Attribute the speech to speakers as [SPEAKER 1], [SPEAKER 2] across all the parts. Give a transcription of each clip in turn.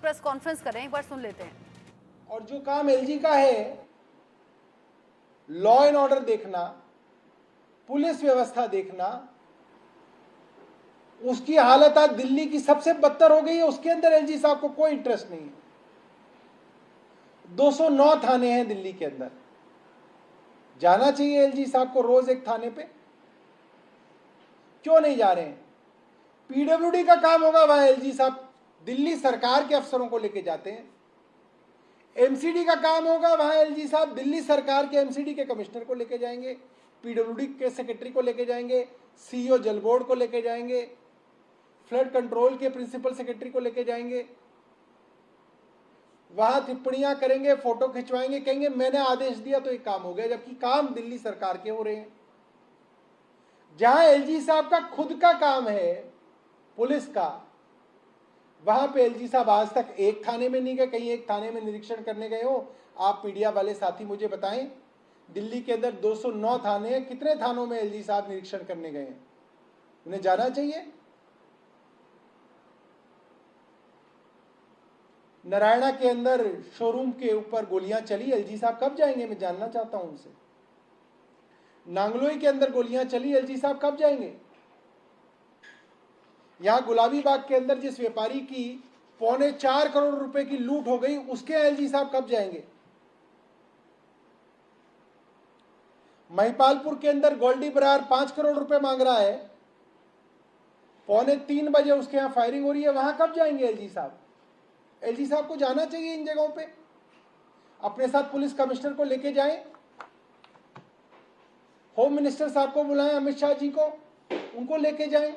[SPEAKER 1] Press conference करें, एक बार सुन लेते हैं।
[SPEAKER 2] और जो काम एलजी का है, लॉ एंड ऑर्डर देखना, पुलिस व्यवस्था देखना, उसकी हालत आज दिल्ली की सबसे बदतर हो गई है। उसके अंदर एलजी साहब को कोई इंटरेस्ट नहीं है। 209 थाने हैं दिल्ली के अंदर। जाना चाहिए एलजी साहब को रोज एक थाने पे, क्यों नहीं जा रहे हैं? पीडब्ल्यूडी का काम होगा, वहां एलजी साहब दिल्ली सरकार के अफसरों को लेके जाते हैं। एमसीडी का काम होगा, वहां एलजी साहब दिल्ली सरकार के एमसीडी के कमिश्नर को लेके जाएंगे, पीडब्ल्यूडी के सेक्रेटरी को लेके जाएंगे, सीईओ जल बोर्ड को लेके जाएंगे, फ्लड कंट्रोल के प्रिंसिपल सेक्रेटरी को लेके जाएंगे। वहां टिप्पणियां करेंगे, फोटो खिंचवाएंगे, कहेंगे मैंने आदेश दिया तो एक काम हो गया, जबकि काम दिल्ली सरकार के हो रहे हैं। जहां एलजी साहब का खुद का काम है पुलिस का, वहां पे एलजी साहब आज तक एक थाने में नहीं गए। कहीं एक थाने में निरीक्षण करने गए हो? आप मीडिया वाले साथी मुझे बताएं, दिल्ली के अंदर 209 थाने हैं, कितने थानों में एलजी साहब निरीक्षण करने गए हैं? उन्हें जाना चाहिए। नारायणा के अंदर शोरूम के ऊपर गोलियां चली, एलजी साहब कब जाएंगे? मैं जानना चाहता हूं उनसे। नांगलोई के अंदर गोलियां चली, एलजी साहब कब जाएंगे? यहां गुलाबी बाग के अंदर जिस व्यापारी की 4.25 करोड़ रुपए की लूट हो गई, उसके एलजी साहब कब जाएंगे? महिपालपुर के अंदर गोल्डी बरार 5 करोड़ रुपए मांग रहा है, 2:45 बजे उसके यहां फायरिंग हो रही है, वहां कब जाएंगे एलजी साहब? एलजी साहब को जाना चाहिए इन जगहों पे। अपने साथ पुलिस कमिश्नर को लेके जाएं, होम मिनिस्टर साहब को बुलाएं, अमित शाह जी को, उनको लेके जाएं,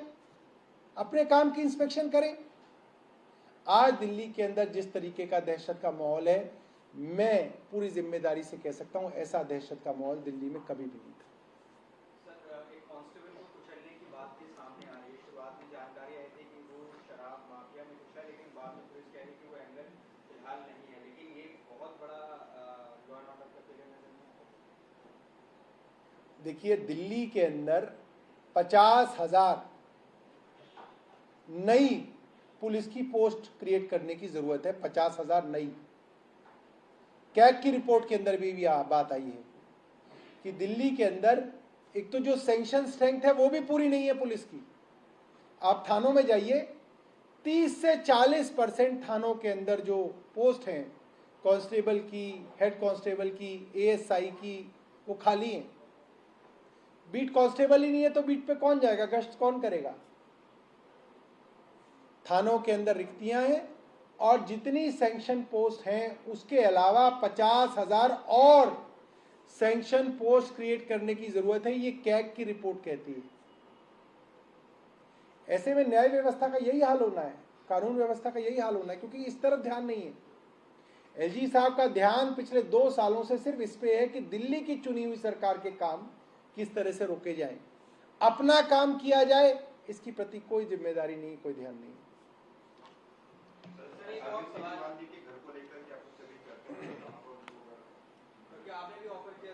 [SPEAKER 2] अपने काम की इंस्पेक्शन करें। आज दिल्ली के अंदर जिस तरीके का दहशत का माहौल है, मैं पूरी जिम्मेदारी से कह सकता हूं ऐसा दहशत का माहौल दिल्ली में कभी भी नहीं था।
[SPEAKER 3] सर, एक कांस्टेबल को कुचलने की बात भी सामने आ रही है। शुरुआत में जानकारी आई थी कि वो शराब माफिया में कुचला, लेकिन बाद में पुलिस कह रही कि वो एंगल फिलहाल नहीं है। लेकिन ये बहुत बड़ा लॉ एंड ऑर्डर का फेलियर नजर नहीं आता।
[SPEAKER 2] देखिए, दिल्ली के अंदर 50,000 नई पुलिस की पोस्ट क्रिएट करने की जरूरत है। 50,000 नई। कैग की रिपोर्ट के अंदर भी बात आई है कि दिल्ली के अंदर एक तो जो सैंक्शन स्ट्रेंथ है वो भी पूरी नहीं है पुलिस की। आप थानों में जाइए, 30 से 40% थानों के अंदर जो पोस्ट हैं, कांस्टेबल की, हेड कांस्टेबल की, एएसआई की, वो खाली हैं। बीट कांस्टेबल ही नहीं है तो बीट पे कौन जाएगा? गश्त कौन करेगा? थानों के अंदर रिक्तियां हैं, और जितनी सैंक्शन पोस्ट हैं उसके अलावा 50,000 और सैंक्शन पोस्ट क्रिएट करने की जरूरत है, ये कैग की रिपोर्ट कहती है। ऐसे में न्याय व्यवस्था का यही हाल होना है, कानून व्यवस्था का यही हाल होना है, क्योंकि इस तरफ ध्यान नहीं है। एलजी साहब का ध्यान पिछले 2 सालों से सिर्फ इस पे है कि दिल्ली की चुनी हुई सरकार के काम किस तरह से रोके जाएं, अपना काम किया जाए, इसकी प्रति कोई जिम्मेदारी नहीं, कोई ध्यान नहीं।
[SPEAKER 3] आपने भी ऑफर किया